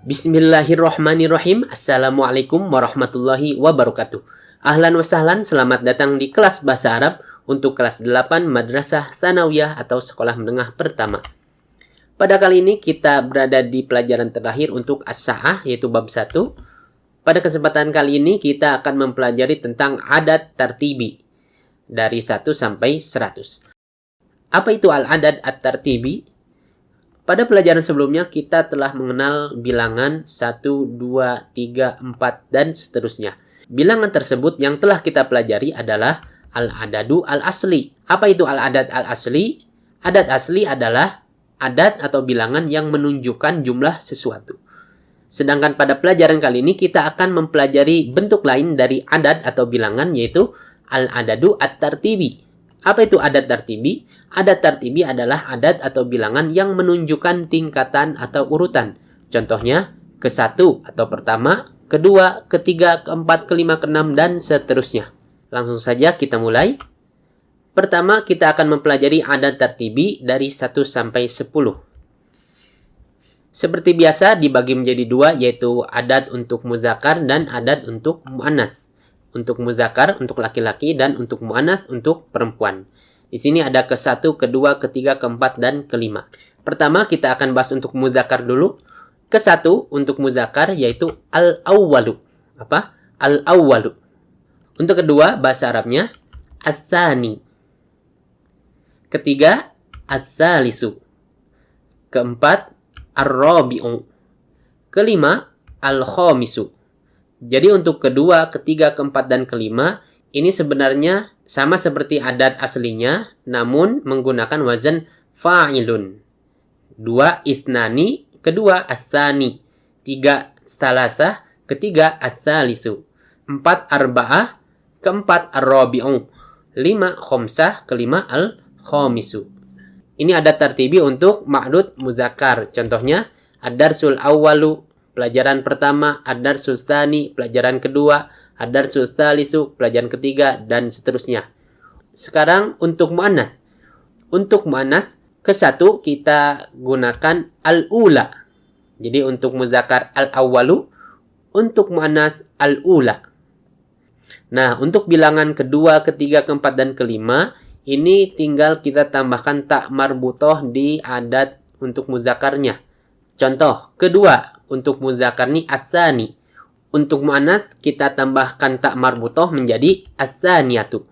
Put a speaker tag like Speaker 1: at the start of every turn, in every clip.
Speaker 1: Bismillahirrahmanirrahim. Assalamualaikum warahmatullahi wabarakatuh. Ahlan wa sahlan, selamat datang di kelas Bahasa Arab untuk kelas 8 Madrasah Tsanawiyah atau Sekolah Menengah Pertama. Pada kali ini kita berada di pelajaran terakhir untuk As-Sa'ah, yaitu bab 1. Pada kesempatan kali ini kita akan mempelajari tentang adat tartibi dari 1 sampai 100. Apa itu al-adad at-tartibi? Pada pelajaran sebelumnya kita telah mengenal bilangan 1, 2, 3, 4, dan seterusnya. Bilangan tersebut yang telah kita pelajari adalah al-adadu al-asli. Apa itu al-adad al-asli? Adat asli adalah adat atau bilangan yang menunjukkan jumlah sesuatu. Sedangkan pada pelajaran kali ini kita akan mempelajari bentuk lain dari adat atau bilangan, yaitu al-adadu at-tartibi. Apa itu adat tartibi? Adat tartibi adalah adat atau bilangan yang menunjukkan tingkatan atau urutan. Contohnya, ke-1 atau pertama, kedua, ketiga, keempat, kelima, keenam, dan seterusnya. Langsung saja kita mulai. Pertama, kita akan mempelajari adat tartibi dari 1 sampai 10. Seperti biasa dibagi menjadi 2, yaitu adat untuk muzakkar dan adat untuk muannats. Untuk muzakkar untuk laki-laki dan untuk muannats untuk perempuan. Di sini ada ke-1, kedua, ketiga, keempat, dan kelima. Pertama kita akan bahas untuk muzakkar dulu. Ke-1 untuk muzakkar yaitu al-awwalu. Apa? Al-awwalu. Untuk kedua bahasa Arabnya as-tsani. Ketiga as-tsalisu. Keempat ar-rabi'u. Kelima al-khamisu. Jadi untuk kedua, ketiga, keempat, dan kelima ini sebenarnya sama seperti adat aslinya, namun menggunakan wazan fa'ilun. 2 isnani, kedua as-tsani. 3 tsalasah, ketiga as-tsalisu. 4 arba'ah, keempat ar-rabi'u. 5 khamsah, kelima al-khamisu. Ini adat tartibi untuk ma'dud muzakkar. Contohnya ad-darsul awwalu, pelajaran pertama, ad-darsus tsani, pelajaran kedua, ad-darsus tsalisu, pelajaran ketiga, dan seterusnya. Sekarang untuk muannats. Untuk muannats, ke-1 kita gunakan al-ula. Jadi untuk muzakkar al-awwalu, untuk muannats al-ula. Nah, untuk bilangan kedua, ketiga, keempat, dan kelima, ini tinggal kita tambahkan ta marbutoh di adat untuk muzakkarnya. Contoh, kedua, untuk muzakkar ni as-tsani. Untuk muannats kita tambahkan ta marbutoh menjadi as-tsaniyatu.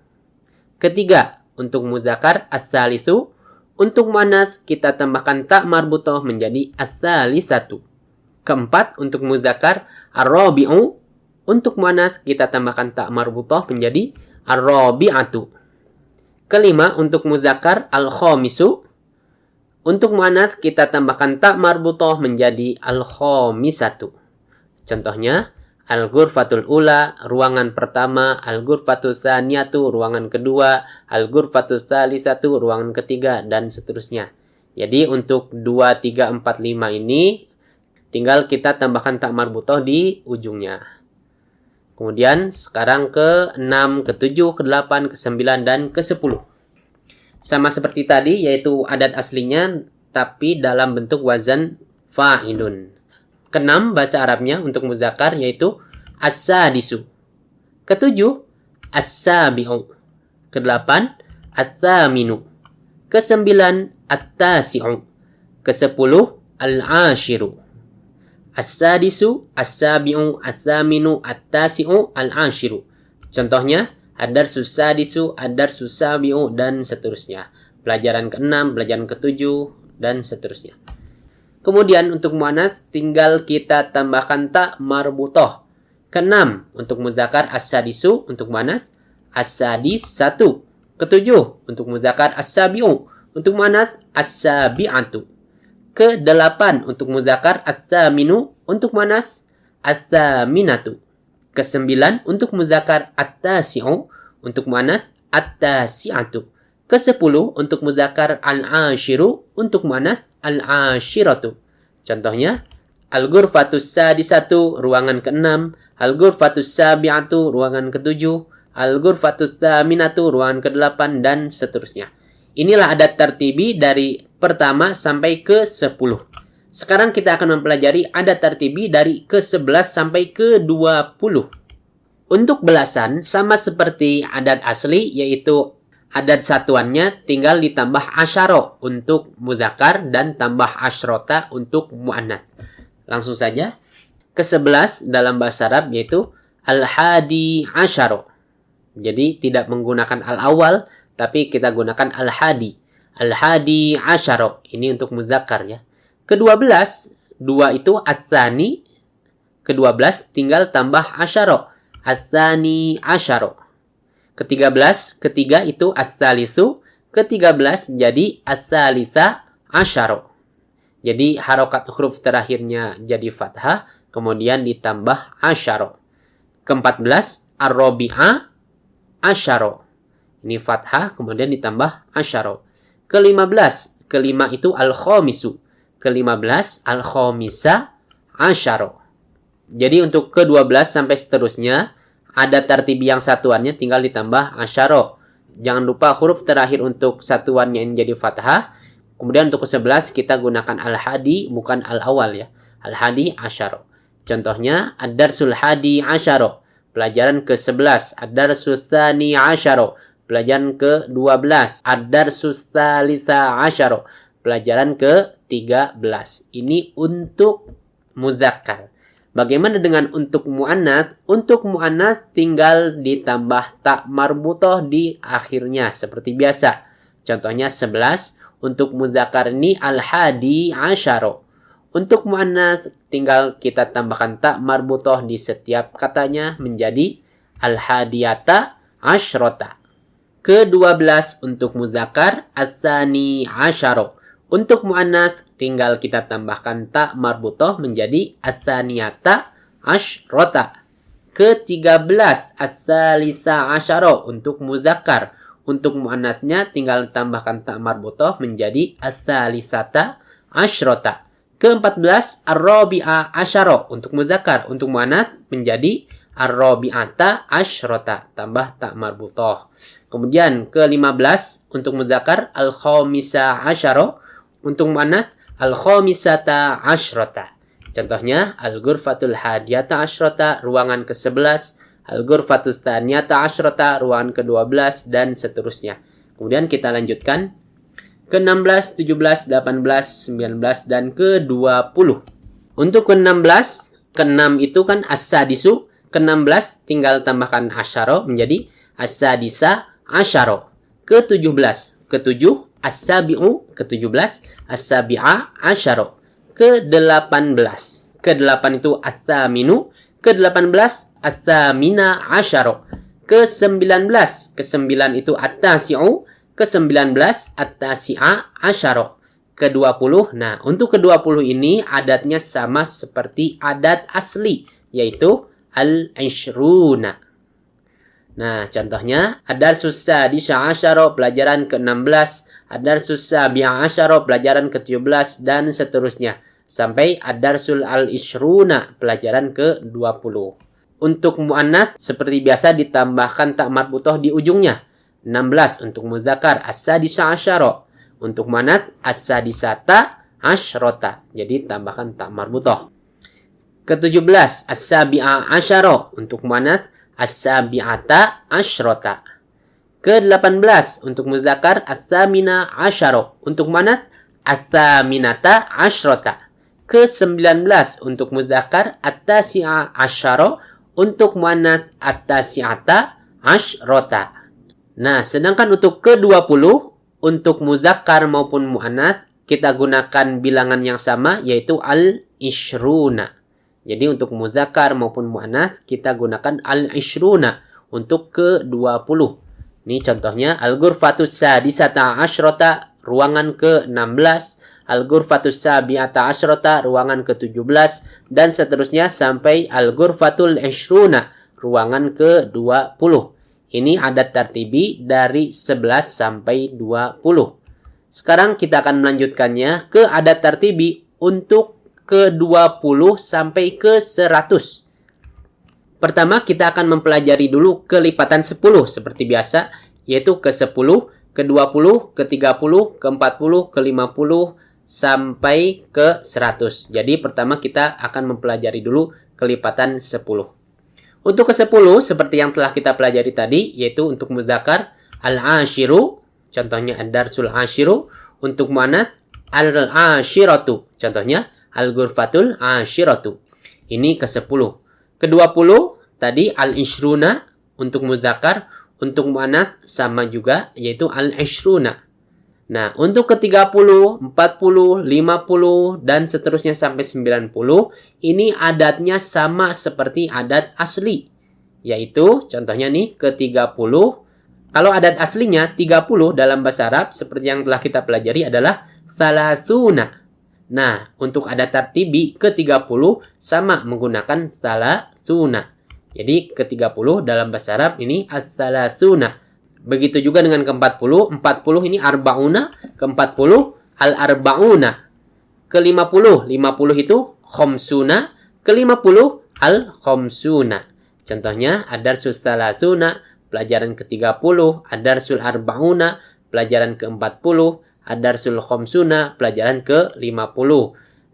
Speaker 1: Ketiga, untuk muzakkar as-tsalisu. Untuk muannats kita tambahkan ta marbutoh menjadi as-tsalisatu. Keempat, untuk muzakkar ar-rabi'u. Untuk muannats kita tambahkan ta marbutoh menjadi ar-rabi'atu. Kelima, untuk muzakkar al-khamisu. Untuk muannats kita tambahkan ta marbutoh menjadi al-khamisatu. Contohnya, al-ghurfatul ula, ruangan pertama, al-ghurfatus tsaniyatu, ruangan kedua, al-ghurfatus tsalisatu, ruangan ketiga, dan seterusnya. Jadi untuk 2, 3, 4, 5 ini tinggal kita tambahkan ta marbutoh di ujungnya. Kemudian sekarang ke-6, ke-7, ke-8, ke-9, dan ke-10. Sama seperti tadi, yaitu adat aslinya tapi dalam bentuk wazan fa'ilun. Ke-6 bahasa Arabnya untuk muzakkar yaitu as-sadisu. Ke-7 as-sabi'u. Ke-8 at-thaminu. Ke-9 at-tasi'u. Ke-10 al-ashiru. As-sadisu, as-sabi'u, at-thaminu, at-tasi'u, al-ashiru. Contohnya ad-darsus sadisu, ad-darsus sabi'u, dan seterusnya. Pelajaran ke-6, pelajaran ke-7, dan seterusnya. Kemudian untuk muannats tinggal kita tambahkan ta marbutoh. Ke-6 untuk muzakkar as-sadisu, untuk muannats as-sadis 1. Ke-7 untuk muzakkar as-sabi'u, untuk muannats as-sabi'atu. Ke-8 untuk muzakkar as-thaminu, untuk muannats as-thaminatu. Ke-9 untuk muzakkar at-tasi'u, untuk muannats at-tasi'atu. Ke-10 untuk muzakkar al-ashiru, untuk muannats al-ashiratu. Contohnya, al-ghurfatus sadisatu, ruangan ke-6, al-ghurfatus sabi'atu, ruangan ke-7, al-ghurfatus tsaminatu, ruangan ke-8, dan seterusnya. Inilah adat tartibi dari pertama sampai ke-10. Sekarang kita akan mempelajari adat tartibi dari ke-11 sampai ke-20. Untuk belasan sama seperti adat asli, yaitu adat satuannya tinggal ditambah asyaro untuk mudzakkar dan tambah asyrota untuk muannats. Langsung saja. Ke-11 dalam bahasa Arab yaitu al-hadi asyaro. Jadi tidak menggunakan al-awal, tapi kita gunakan al-hadi. Al-hadi asyaro. Ini untuk mudzakkar ya. Ke-12, 2 itu ats-tsani. Ke-12 tinggal tambah asyaro. Ats-tsani asyaro. Ke-13, ketiga itu ats-tsalisu. Ke-13 jadi ats-tsalisa asyaro. Jadi harokat huruf terakhirnya jadi fathah, kemudian ditambah asyaro. Ke-14, ar-rabi'a asyaro. Ini fathah, kemudian ditambah asyaro. Ke-15, kelima itu al-khamisu. Ke-15 al-khamisa asyaro. Jadi untuk ke-12 sampai seterusnya, ada tartibi yang satuannya tinggal ditambah asyaro. Jangan lupa huruf terakhir untuk satuannya ini jadi fathah. Kemudian untuk ke-11 kita gunakan al-hadi bukan al-awal ya. Al-hadi asyaro. Contohnya ad-darsul hadi asyaro. Pelajaran ke-11. Ad-darsus tsani asyaro. Pelajaran ke-12. Ad-darsus tsalisa asyaro. Pelajaran ke-13. Ini untuk mudzakkar. Bagaimana dengan untuk muannats? Untuk muannats tinggal ditambah ta marbutoh di akhirnya seperti biasa. Contohnya 11. Untuk mudzakkar ini al-hadi asyaro. Untuk muannats tinggal kita tambahkan ta marbutoh di setiap katanya menjadi al-hadiyata asyrota. Ke-12 untuk mudzakkar ats-tsani asyaro. Untuk muannats tinggal kita tambahkan ta marbutoh menjadi ats-tsaniyata asyrota. Ke-13 ats-tsalisa asyaro untuk mudzakkar. Untuk muannatsnya tinggal tambahkan ta marbutoh menjadi ats-tsalisata asyrota. Ke-14 ar-rabi'a asyaro untuk mudzakkar. Untuk muannats menjadi ar-rabi'ata asyrota, tambah ta marbutoh. Kemudian ke-15 untuk mudzakkar al-khamisa asyaro. Untuk muannats al-khamisata asyrota. Contohnya al-ghurfatul hadiyata asyrota, ruangan ke-11, al-ghurfatul tsaniyata asyrota, ruangan ke-12 dan seterusnya. Kemudian kita lanjutkan ke-16, 17, 18, 19 dan ke-20. Untuk ke-16, ke-6 itu kan as-sadisu, ke-16 tinggal tambahkan asyaro menjadi as-sadisa asyaro. Ke-17, ke-7 as-sabi'u, ke-17 as-sabi'a asyaro. Ke-18, ke-8 itu as-saminu, ke-18 as-samina asyaro. Ke-19, ke-9 itu at-tasi'u, ke-19 at-tasi'a asyaro. Ke-20, nah untuk ke-20 ini adatnya sama seperti adat asli, yaitu al-ishruna. Nah, contohnya ad-darsus sadisa asyara, pelajaran ke-16, ad-darsus sabi'a asyara, pelajaran ke-17 dan seterusnya sampai ad-darsul al-ishruna, pelajaran ke-20. Untuk muannats seperti biasa ditambahkan ta marbutoh di ujungnya. 16 untuk mudzakkar as-sadisa asyara, untuk muannats as-sadisata asyrota. Jadi tambahkan ta marbutoh. Ke-17 as-sabi'a asyara, untuk muannats as-sabi'ata asyrota. Ke-18 untuk mudzakkar as-samina asyara, untuk muannats as-saminata asyrota. Ke-19 untuk mudzakkar at-tasi'a asyara, untuk muannats at-tasi'ata asyrota. Nah, sedangkan untuk ke-20 untuk mudzakkar maupun muannats kita gunakan bilangan yang sama yaitu al-ishruna. Jadi untuk mudzakkar maupun muannats kita gunakan al-ishruna untuk ke-20. Ini contohnya al-ghurfatus sadisata asyrota, ruangan ke-16, al-ghurfatus sabi'ata asyrota, ruangan ke-17 dan seterusnya sampai al-ghurfatul ishruna, ruangan ke-20. Ini adat tartibi dari 11 sampai 20. Sekarang kita akan melanjutkannya ke adat tartibi untuk ke-20 sampai ke-100. Pertama kita akan mempelajari dulu kelipatan 10 seperti biasa, yaitu ke-10, ke-20, ke-30, ke-40, ke-50, sampai ke 100. Jadi pertama kita akan mempelajari dulu kelipatan 10. Untuk ke 10 seperti yang telah kita pelajari tadi, yaitu untuk mudzakkar al-ashiru, contohnya ad-darsul ashiru. Untuk muannats al-ashiratu, contohnya al-ghurfatul ashiratu. Ini ke 10. Ke 20 tadi al-ishruna untuk mudzakkar, untuk muannats sama juga yaitu al-ishruna. Nah, untuk ke 30, 40, 50 dan seterusnya sampai 90 ini adatnya sama seperti adat asli. Yaitu contohnya nih ke 30. Kalau adat aslinya 30 dalam bahasa Arab seperti yang telah kita pelajari adalah salasuna. Nah, untuk adat tartibi ke 30 sama menggunakan salasuna. Jadi ke 30 dalam bahasa Arab ini as-salasuna. Begitu juga dengan ke 40. 40 ini arbauna, ke 40 al-arbauna. Ke 50, 50 itu khomsuna, ke 50 al-khomsuna. Contohnya ad-darsus salasuna, pelajaran ke-30, ad-darsul arbauna, pelajaran ke-40, ad-darsul khomsuna, pelajaran ke-50.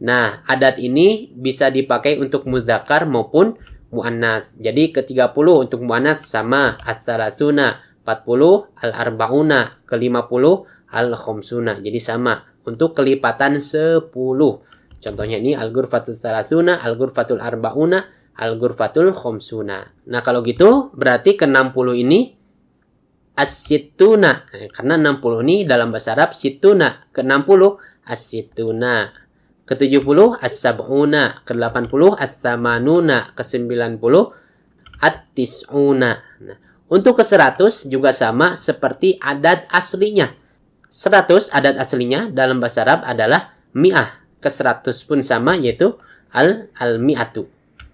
Speaker 1: Nah, adat ini bisa dipakai untuk mudzakkar maupun muannats. Jadi ke-30 untuk muannats sama as-salasuna, 40 al-arbauna, ke-50 al-khomsuna. Jadi sama untuk kelipatan 10. Contohnya ini al-ghurfatul salasuna, al-ghurfatul arbauna, al-ghurfatul khomsuna. Nah, kalau gitu berarti ke-60 ini as-sittuna. Karena 60 ini dalam bahasa Arab sittuna. Ke-60 as-sittuna. Ke-70 as-sab'una. Ke-80 as-samanuna. Ke-90 at-tis'una. Nah, untuk ke-100 juga sama seperti adat aslinya. 100 adat aslinya dalam bahasa Arab adalah mi'ah. Ke-100 pun sama yaitu al-mi'atu.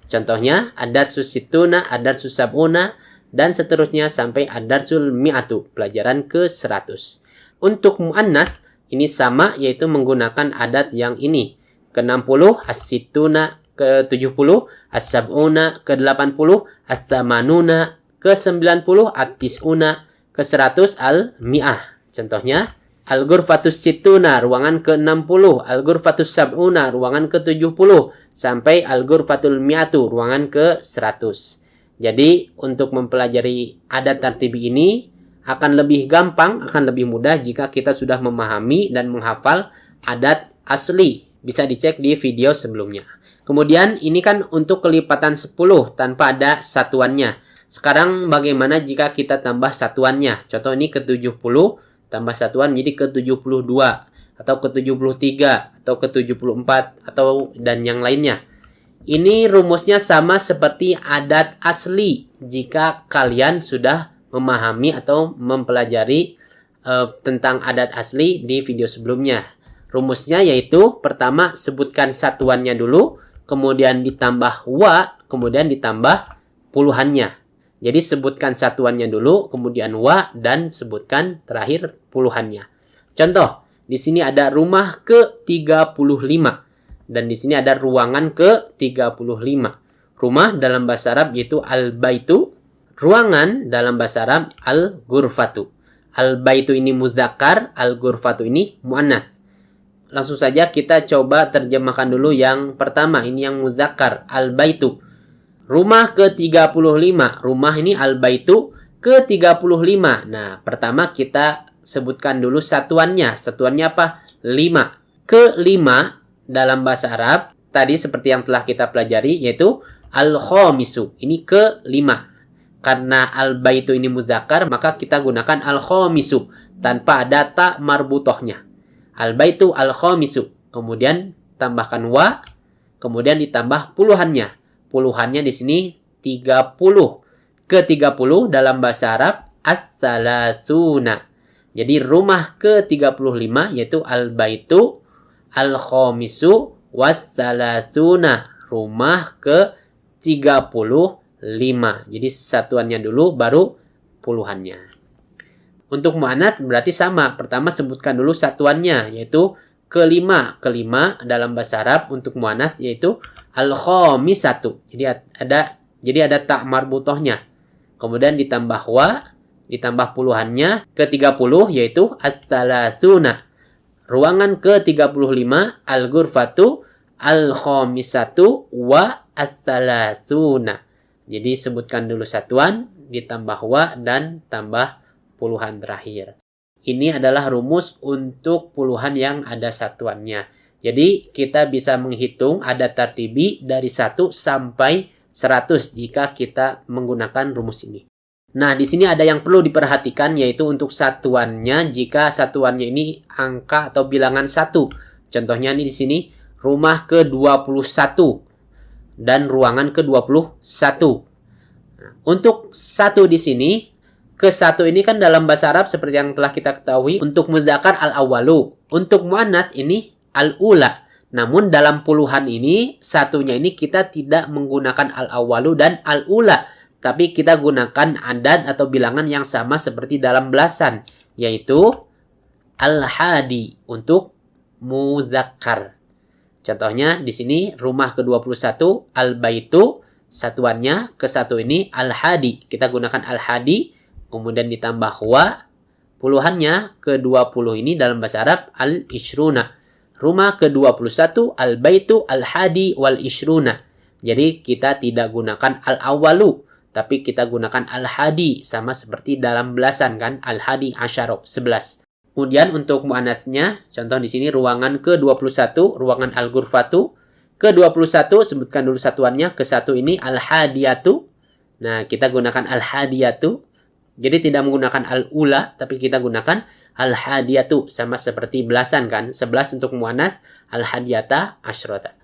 Speaker 1: Contohnya ad-darsus sittuna, ad-darsus sab'una, dan seterusnya sampai ad-darsul mi'atu, pelajaran ke-100. Untuk muannats ini sama yaitu menggunakan adat yang ini. Ke-60 as-sittuna, ke-70 as-sab'una, ke-80 as-samanuna, ke-90 at-tis'una, ke-100 al-mi'ah. Contohnya al-ghurfatus sittuna, ruangan ke-60, al-ghurfatus sab'una, ruangan ke-70, sampai al-ghurfatul mi'atu, ruangan ke-100. Jadi, untuk mempelajari adat tartibi ini akan lebih gampang, akan lebih mudah jika kita sudah memahami dan menghafal adat asli. Bisa dicek di video sebelumnya. Kemudian, ini kan untuk kelipatan 10 tanpa ada satuannya. Sekarang, bagaimana jika kita tambah satuannya? Contoh ini ke-70, tambah satuan menjadi ke-72 atau ke-73 atau ke-74 atau dan yang lainnya. Ini rumusnya sama seperti adat asli jika kalian sudah memahami atau mempelajari tentang adat asli di video sebelumnya. Rumusnya yaitu pertama sebutkan satuannya dulu, kemudian ditambah wa, kemudian ditambah puluhannya. Jadi sebutkan satuannya dulu, kemudian wa, dan sebutkan terakhir puluhannya. Contoh, di sini ada rumah ke-35 dan di sini ada ruangan ke-35. Rumah dalam bahasa Arab yaitu al-baitu, ruangan dalam bahasa Arab al-ghurfatu. Al-baitu ini mudzakkar, al-ghurfatu ini muannats. Langsung saja kita coba terjemahkan dulu yang pertama, ini yang mudzakkar, al-baitu. Rumah ke-35. Rumah ini al-baitu ke-35. Nah, pertama kita sebutkan dulu satuannya. Satuannya apa? 5. Ke-5 dalam bahasa Arab tadi seperti yang telah kita pelajari yaitu al-khomisu. Ini ke-5. Karena al-baitu ini mudzakkar, maka kita gunakan al-khomisu tanpa ada ta marbutohnya. Al-baitu al-khomisu. Kemudian tambahkan wa, kemudian ditambah puluhannya. Puluhannya di sini 30. Ke-30 dalam bahasa Arab as-salasuna. Jadi rumah ke-35 yaitu al-baitu al-khomisu was-salasuna. Rumah ke-35. Jadi satuannya dulu baru puluhannya. Untuk muannats berarti sama. Pertama sebutkan dulu satuannya yaitu ke-5. Ke-5 dalam bahasa Arab untuk muannats yaitu al-khomisatu. Jadi ada ta marbutohnya. Kemudian ditambah wa, ditambah puluhannya ke-30 yaitu as-salasuna. Ruangan ke-35 al-ghurfatu al-khamisatu wa ats-tsalatsuna. Jadi sebutkan dulu satuan, ditambah wa, dan tambah puluhan terakhir. Ini adalah rumus untuk puluhan yang ada satuannya. Jadi kita bisa menghitung ada tartibi dari 1 sampai 100 jika kita menggunakan rumus ini. Nah, di sini ada yang perlu diperhatikan, yaitu untuk satuannya, jika satuannya ini angka atau bilangan 1. Contohnya ini di sini rumah ke-21 dan ruangan ke-21. Nah, untuk 1 di sini, ke-1 ini kan dalam bahasa Arab seperti yang telah kita ketahui, untuk mudzakkar al-awwalu. Untuk muannats ini al-ula. Namun dalam puluhan ini, satunya ini kita tidak menggunakan al-awwalu dan al-ula, tapi kita gunakan adad atau bilangan yang sama seperti dalam belasan, yaitu al-hadi untuk muzakkar. Contohnya di sini rumah ke-21 al-baitu, satuannya ke-1 ini al-hadi. Kita gunakan al-hadi, kemudian ditambah wa, puluhannya ke-20 ini dalam bahasa Arab al-ishruna. Rumah ke-21 al-baitu al-hadi wal-ishruna. Jadi kita tidak gunakan al-awwalu, tapi kita gunakan al-hadi, sama seperti dalam belasan kan, al-hadi asyara, 11. Kemudian untuk muannatsnya, contoh di sini ruangan ke-21, ruangan al-ghurfatu. Ke-21 sebutkan dulu satuannya, ke-1 ini al-hadiyatu. Nah, kita gunakan al-hadiyatu. Jadi tidak menggunakan al-ula, tapi kita gunakan al-hadiyatu, sama seperti belasan kan, 11 untuk muannats, al-hadiyata asyrata.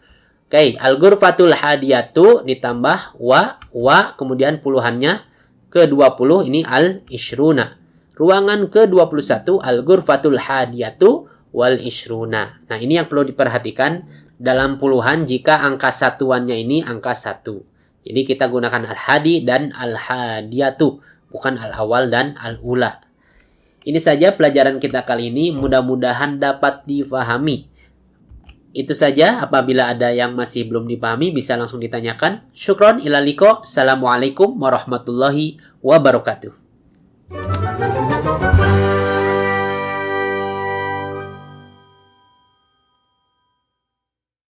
Speaker 1: Oke, al-ghurfatul hadiyatu ditambah wa, kemudian puluhannya ke-20 ini al-ishruna. Ruangan ke-21 al-ghurfatul hadiyatu wal ishruna. Nah, ini yang perlu diperhatikan dalam puluhan jika angka satuannya ini angka 1. Jadi kita gunakan al-hadi dan al-hadiyatu, bukan al-awal dan al-ula. Ini saja pelajaran kita kali ini, mudah-mudahan dapat difahami. Itu saja, apabila ada yang masih belum dipahami bisa langsung ditanyakan. Syukron ila liqa. Assalamualaikum warahmatullahi wabarakatuh.